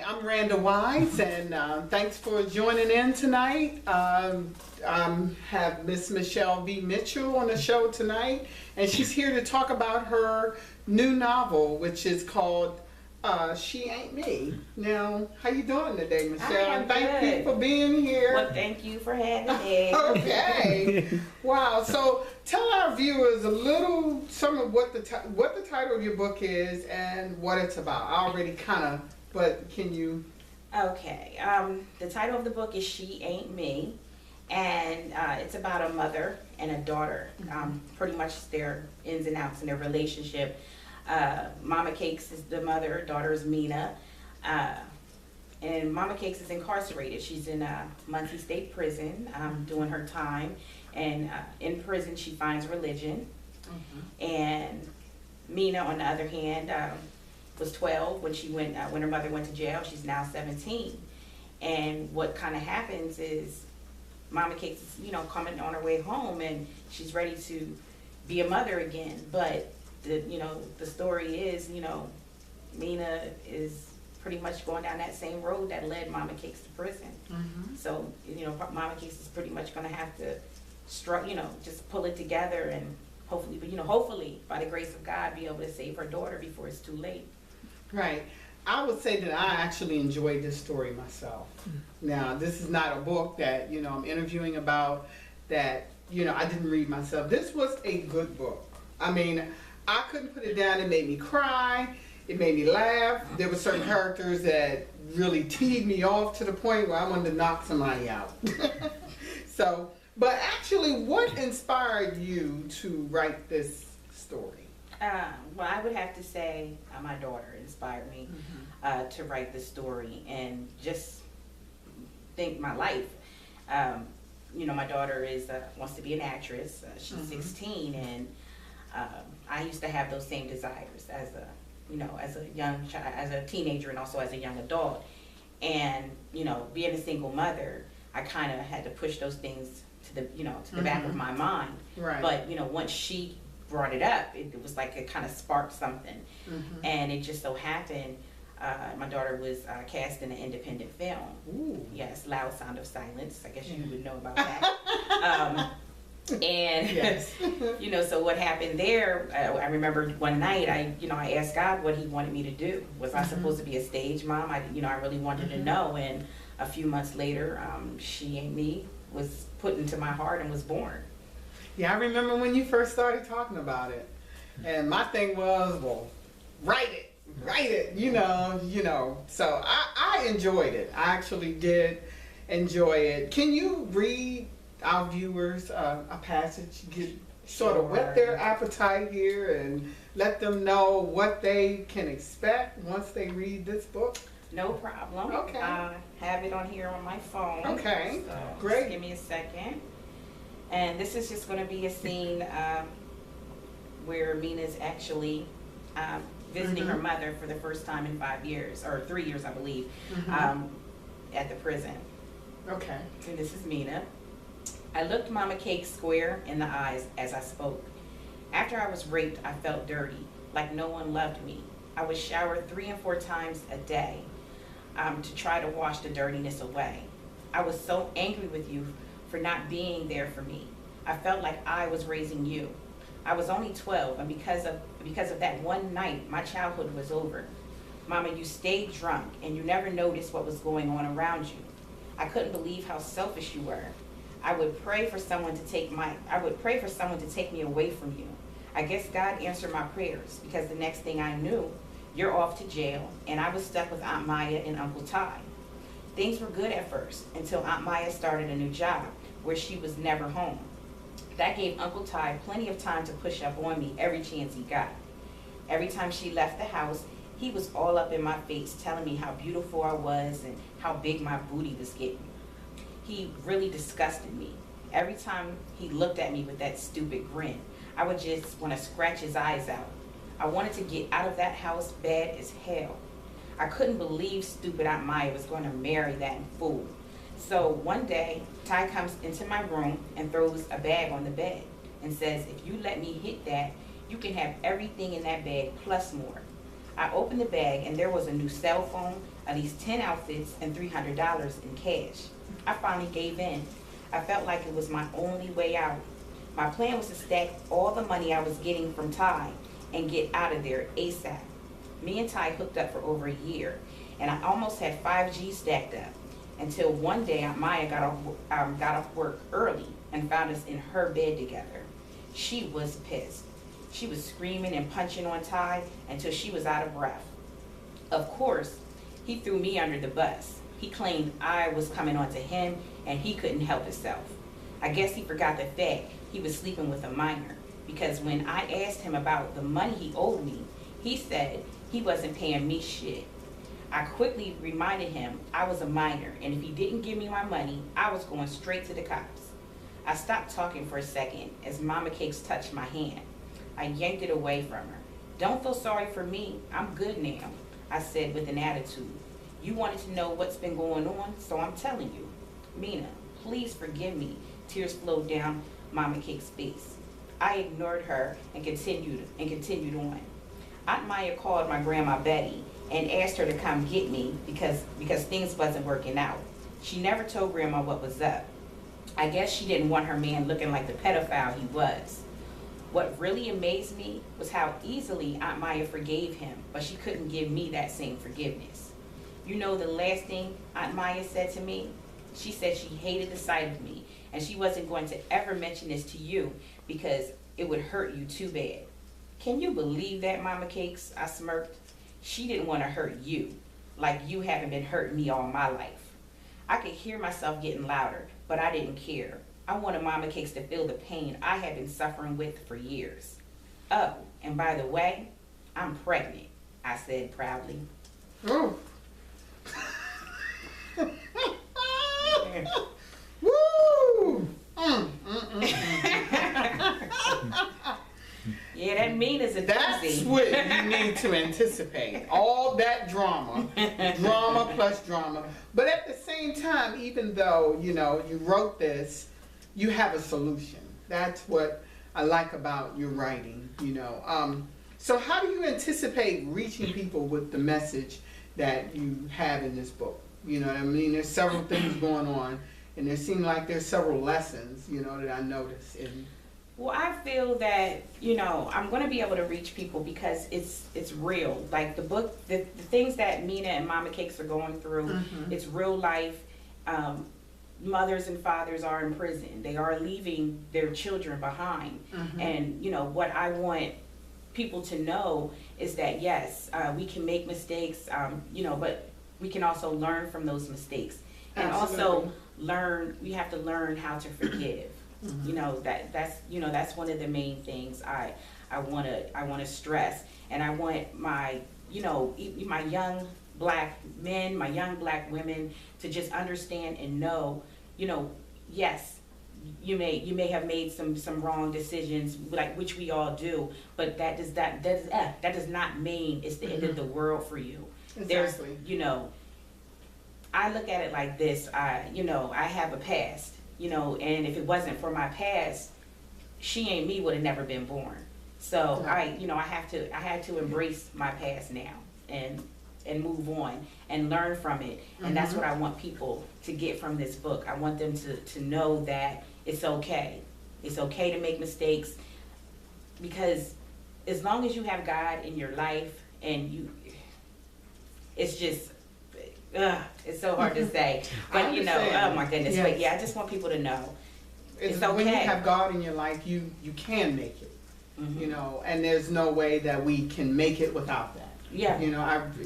I'm Randa Wise, and thanks for joining in tonight. Have Miss Michele V. Mitchell on the show tonight, and she's here to talk about her new novel, which is called She Ain't Me. Now, how you doing today, Michelle? Thank you for being here. Well, thank you for having me. Okay. Wow. So tell our viewers a little, some of what the title of your book is and what it's about. I already kind of, but can you? Okay. The title of the book is She Ain't Me, and it's about a mother and a daughter. Pretty much their ins and outs in their relationship. Mama Cakes is the mother, daughter is Mina. And Mama Cakes is incarcerated. She's in Muncie State Prison doing her time. And in prison, she finds religion. And Mina, on the other hand, was 12 when she went when her mother went to jail. She's now 17. And what kind of happens is Mama Cakes is, coming on her way home, and she's ready to be a mother again. But the story is, Mina is pretty much going down that same road that led Mama Cakes to prison. So, Mama Cakes is pretty much going to have to just pull it together and hopefully by the grace of God be able to save her daughter before it's too late. Right. I would say that I actually enjoyed this story myself. Now, this is not a book that, I'm interviewing about that, I didn't read myself. This was a good book. I mean, I couldn't put it down. It made me cry. It made me laugh. There were certain characters that really teed me off to the point where I wanted to knock somebody out. So, but actually, what inspired you to write this story? Well, I would have to say my daughter inspired me to write this story and just think my life. My daughter wants to be an actress. She's 16, and I used to have those same desires as a young child, as a teenager, and also as a young adult. And being a single mother, I kind of had to push those things to the back of my mind. Right. But once she brought it up, it was like it kind of sparked something. And it just so happened my daughter was cast in an independent film. Ooh. Yes, Loud Sound of Silence. I guess you would know about that. And yes. So what happened there, I remember one night I asked God what he wanted me to do. Was I supposed to be a stage mom? I really wanted to know. And a few months later, She Ain't Me was put into my heart and was born. Yeah, I remember when you first started talking about it. And my thing was, well, write it, So I enjoyed it. I actually did enjoy it. Can you read our viewers a passage, sort of whet their appetite here and let them know what they can expect once they read this book? No problem. Okay. I have it on here on my phone. Okay, So great. Just give me a second. And this is just going to be a scene where Mina's actually visiting her mother for the first time in 5 years, or 3 years, I believe, at the prison. Okay. And this is Mina. I looked Mama Cake square in the eyes as I spoke. After I was raped, I felt dirty, like no one loved me. I was showered 3 and 4 times a day to try to wash the dirtiness away. I was so angry with you for not being there for me. I felt like I was raising you. I was only 12, and because of that one night, my childhood was over. Mama, you stayed drunk, and you never noticed what was going on around you. I couldn't believe how selfish you were. I would pray for someone to take me away from you. I guess God answered my prayers, because the next thing I knew, you're off to jail, and I was stuck with Aunt Maya and Uncle Ty. Things were good at first, until Aunt Maya started a new job, where she was never home. That gave Uncle Ty plenty of time to push up on me every chance he got. Every time she left the house, he was all up in my face, telling me how beautiful I was and how big my booty was getting. He really disgusted me. Every time he looked at me with that stupid grin, I would just want to scratch his eyes out. I wanted to get out of that house bad as hell. I couldn't believe stupid Aunt Maya was going to marry that fool. So one day, Ty comes into my room and throws a bag on the bed and says, if you let me hit that, you can have everything in that bag plus more. I opened the bag and there was a new cell phone, at least 10 outfits, and $300 in cash. I finally gave in. I felt like it was my only way out. My plan was to stack all the money I was getting from Ty and get out of there ASAP. Me and Ty hooked up for over a year, and I almost had 5G stacked up until one day Aunt Maya got off work early and found us in her bed together. She was pissed. She was screaming and punching on Ty until she was out of breath. Of course, he threw me under the bus. He claimed I was coming on to him and he couldn't help himself. I guess he forgot the fact he was sleeping with a minor, because when I asked him about the money he owed me, he said he wasn't paying me shit. I quickly reminded him I was a minor, and if he didn't give me my money, I was going straight to the cops. I stopped talking for a second as Mama Cakes touched my hand. I yanked it away from her. Don't feel sorry for me. I'm good now, I said with an attitude. You wanted to know what's been going on, so I'm telling you. Mina, please forgive me. Tears flowed down Mama Cake's face. I ignored her and continued on. Aunt Maya called my grandma Betty and asked her to come get me because things wasn't working out. She never told grandma what was up. I guess she didn't want her man looking like the pedophile he was. What really amazed me was how easily Aunt Maya forgave him, but she couldn't give me that same forgiveness. You know the last thing Aunt Maya said to me? She said she hated the sight of me, and she wasn't going to ever mention this to you because it would hurt you too bad. Can you believe that, Mama Cakes? I smirked. She didn't want to hurt you, like you haven't been hurting me all my life. I could hear myself getting louder, but I didn't care. I wanted Mama Cakes to feel the pain I had been suffering with for years. Oh, and by the way, I'm pregnant, I said proudly. Oh. Woo! Yeah, that mean is a That's doozy. what you need to anticipate. All that drama. Drama plus drama. But at the same time, even though, you wrote this, you have a solution. That's what I like about your writing, So how do you anticipate reaching people with the message that you have in this book? You know what I mean? There's several things going on, and there seem like there's several lessons, that I noticed. Well, I feel that, I'm going to be able to reach people because it's real. Like the book, the things that Mina and Mama Cakes are going through, it's real life. Mothers and fathers are in prison. They are leaving their children behind. And, what I want people to know is that, yes, we can make mistakes, but we can also learn from those mistakes. And also we have to learn how to forgive. That's one of the main things I want to stress. And I want my young black men, my young black women to just understand and know, yes, you may have made some wrong decisions, like which we all do, but that does not mean it's the end of the world for you. Exactly. There's, I look at it like this. I have a past, and if it wasn't for my past, she and me would have never been born. So I had to embrace my past now and move on and learn from it. And that's what I want people to get from this book. I want them to know that it's okay. It's okay to make mistakes, because as long as you have God in your life and it's just, it's so hard to say. But oh my goodness. Yes. But yeah, I just want people to know it's okay. When you have God in your life, you can make it. And there's no way that we can make it without that. Yeah.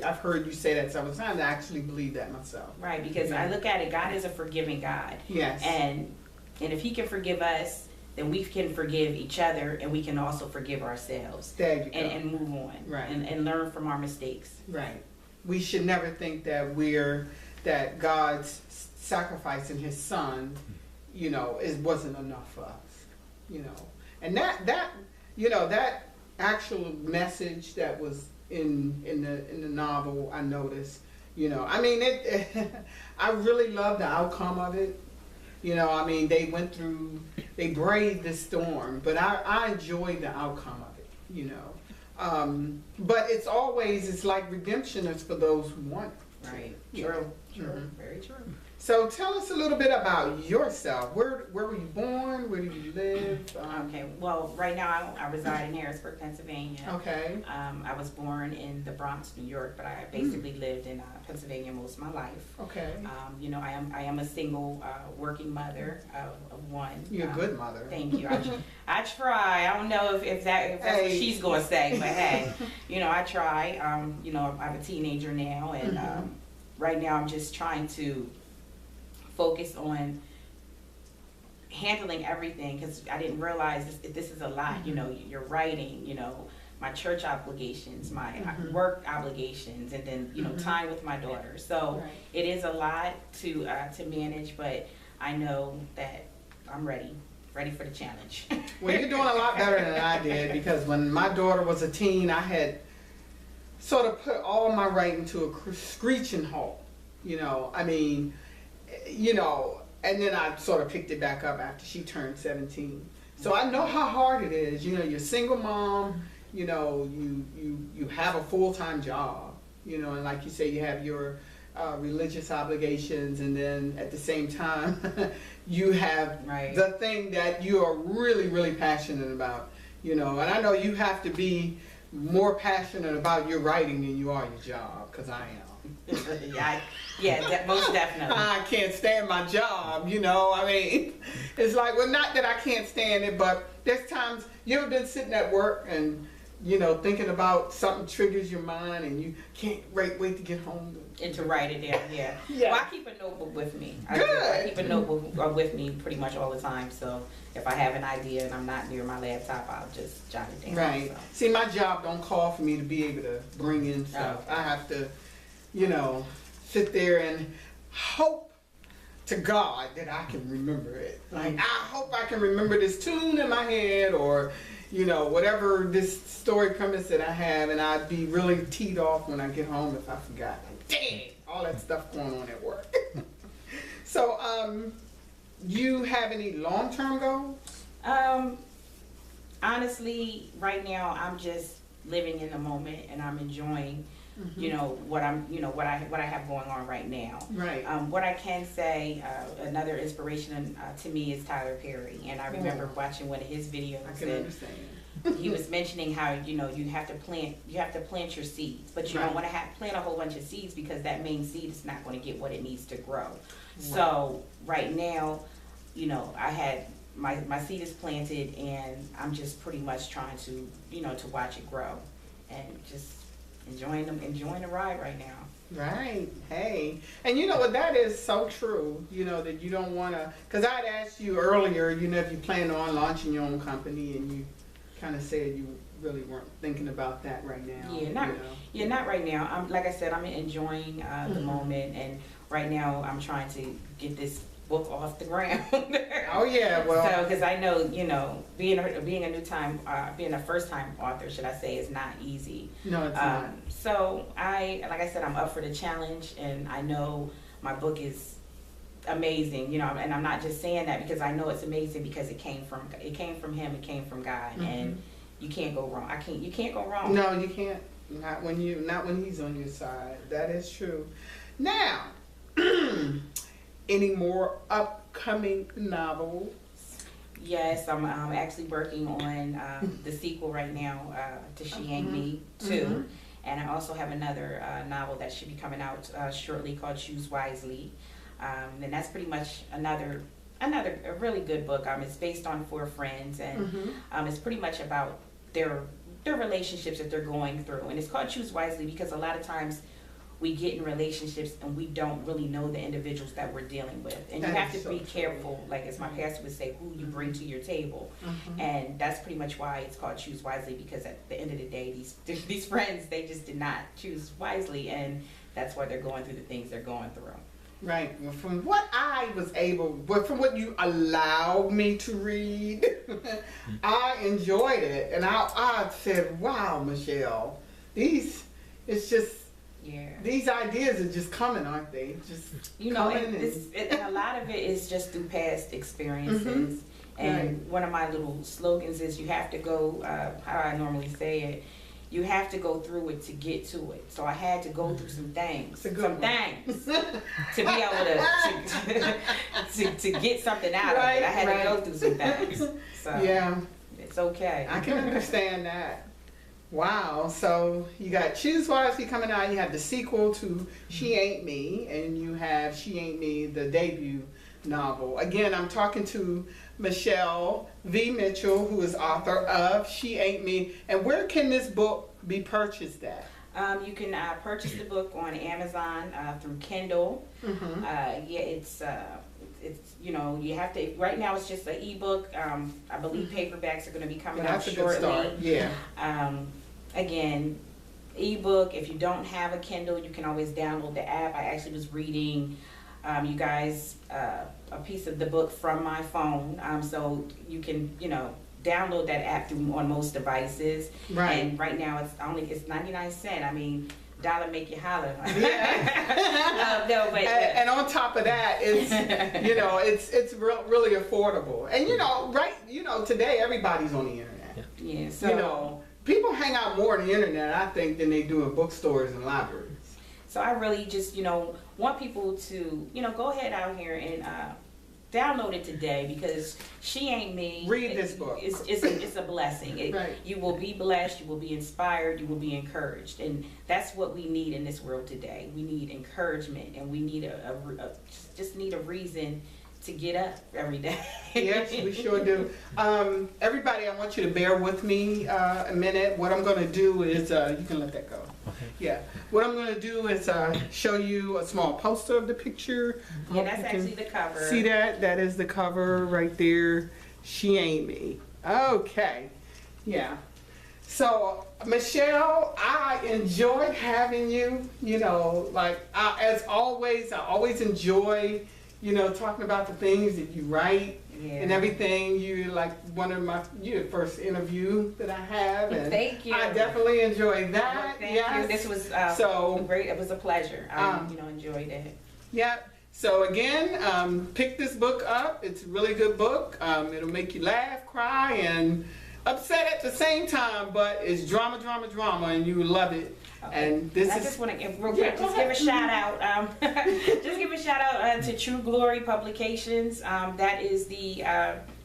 I've heard you say that several times. I actually believe that myself. Right, because I look at it, God is a forgiving God. Yes. And if He can forgive us, then we can forgive each other, and we can also forgive ourselves. There you go. And move on. Right. And learn from our mistakes. Right. We should never think that God's sacrifice in His Son, wasn't enough for us. And that actual message that was in the novel, I noticed, I really love the outcome of it. They braved the storm, but I enjoyed the outcome of it, But it's like redemption is for those who want it. Right. Yeah. True. True. Mhm. Very true. So tell us a little bit about yourself. Where were you born? Where do you live? Okay. Well, right now I reside in Harrisburg, Pennsylvania. Okay. I was born in the Bronx, New York, but I basically lived in Pennsylvania most of my life. Okay. You know, I am a single working mother of one. You're a good mother. Thank you. I try. I don't know if that's what she's gonna say, but hey, you know, I try. You know, I have a teenager now, and right now I'm just trying to focus on handling everything, because I didn't realize this is a lot. You know, your writing, you know, my church obligations, my work obligations, and then, you know, time with my daughter. So it is a lot to manage, but I know that I'm ready for the challenge. Well, you're doing a lot better than I did, because when my daughter was a teen, I had sort of put all my writing to a screeching halt. You know, I mean, you know, and then I sort of picked it back up after she turned 17. So I know how hard it is. You know, you're a single mom, you know, you have a full-time job, you know, and like you say, you have your religious obligations, and then at the same time, you have the thing that you are really, really passionate about, you know, and I know you have to be more passionate about your writing than you are your job, because I am. Most definitely. I can't stand my job, you know. I mean, it's like, well, not that I can't stand it, but there's times you ever been sitting at work and, you know, thinking about something triggers your mind and you can't wait to get home and to write it down. Yeah. Well, I keep a notebook with me. I keep a notebook with me pretty much all the time. So if I have an idea and I'm not near my laptop, I'll just jot it down. Right. So. See, my job don't call for me to be able to bring in stuff. I have to, you know, sit there and hope to God that I can remember it. Like, I hope I can remember this tune in my head, or, you know, whatever this story premise that I have, and I'd be really teed off when I get home if I forgot. Like, dang, all that stuff going on at work. So, you have any long-term goals? Honestly, right now I'm just living in the moment, and I'm enjoying you know, what I have going on right now. Right. What I can say, another inspiration to me is Tyler Perry, and I remember watching one of his videos. I can understand. He was mentioning how, you know, you have to plant your seeds, but you don't want to plant a whole bunch of seeds, because that main seed is not going to get what it needs to grow. So right now, you know, I had my seed is planted, and I'm just pretty much trying to, you know, to watch it grow, and just enjoying the ride right now. Right. Hey, and you know what, that is so true. You know, that you don't want to, because I'd asked you earlier, you know, if you plan on launching your own company, and you kind of said you really weren't thinking about that right now. Not right now. Like I said, I'm enjoying the moment, and right now I'm trying to get this book off the ground. Oh yeah, well. So, because I know, you know, being a first-time author, should I say, is not easy. No, it's not. So like I said, I'm up for the challenge, and I know my book is amazing, you know, and I'm not just saying that because I know it's amazing, because it came from him, it came from God, and you can't go wrong. You can't go wrong. No, you can't. Not when he's on your side. That is true. Now. Any more upcoming novels? Yes, I'm actually working on the sequel right now to She Ain't Me 2. And I also have another novel that should be coming out shortly called Choose Wisely. And that's pretty much another really good book. It's based on 4 friends, and it's pretty much about their relationships that they're going through. And it's called Choose Wisely because a lot of times we get in relationships and we don't really know the individuals that we're dealing with. And you have to be careful, like as my pastor would say, who you bring to your table. And that's pretty much why it's called Choose Wisely, because at the end of the day, these friends, they just did not choose wisely, and that's why they're going through the things they're going through. Right. Well, from what you allowed me to read, I enjoyed it. And I said, wow, Michele, these ideas are just coming, aren't they? Just and a lot of it is just through past experiences. And one of my little slogans is, you have to go, how I normally say it, you have to go through it to get to it. So I had to go through some things, to be able to get something out of it. I had to go through some things. So yeah, it's okay. I can understand that. Wow. So you got Choose Wisely coming out. You have the sequel to She Ain't Me, and you have She Ain't Me, the debut novel. Again, I'm talking to Michele V. Mitchell, who is author of She Ain't Me. And where can this book be purchased at? You can purchase the book on Amazon through Kindle. Yeah, it's you know, you have to. Right now, it's just an ebook. I believe paperbacks are going to be coming out shortly. Good start. Yeah. Again, ebook. If you don't have a Kindle, you can always download the app. I actually was reading you guys a piece of the book from my phone, so you can, you know, download that app on most devices. Right. And right now it's 99 cents. I mean, dollar make you holler. Yeah. No, but and on top of that, it's you know, it's really affordable. And you know, today everybody's on the internet. Yeah. So, you know, people hang out more on the internet, I think, than they do in bookstores and libraries. So I really just, you know, want people to, you know, go ahead out here and download it today, because She Ain't Me. Read this book. It's a blessing. Right. You will be blessed. You will be inspired. You will be encouraged, and that's what we need in this world today. We need encouragement, and we need just need a reason to get up every day. Yes, we sure do. Everybody, I want you to bear with me a minute. What I'm going to do is, you can let that go. Okay. Yeah. What I'm going to do is show you a small poster of the picture. Yeah, that's actually the cover. See that? That is the cover right there. She Ain't Me. Okay. Yeah. So, Michele, I enjoyed having you. You know, like, as always, I always enjoy, you know, talking about the things that you write. Yeah. And everything. You like one of the first interview that I have, and thank you. I definitely enjoyed that. Thank you. This was so great. It was a pleasure. I you know, enjoyed it. Yeah. So again, pick this book up. It's a really good book. It'll make you laugh, cry, and upset at the same time. But it's drama, drama, drama, and you will love it. Okay. And this I just want to give real quick, just give a shout out. Just give a shout out to True Glory Publications. That is the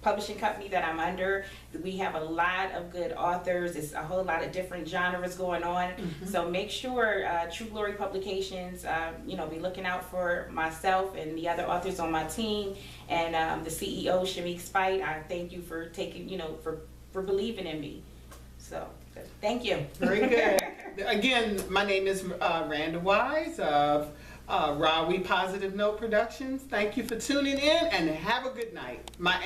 publishing company that I'm under. We have a lot of good authors. It's a whole lot of different genres going on. So make sure True Glory Publications, you know, be looking out for myself and the other authors on my team, and the CEO Shamik Spite. I thank you for taking, you know, for believing in me. So. Thank you. Very good. Again, my name is Randa Wise of RAWI Positive Note Productions. Thank you for tuning in, and have a good night. My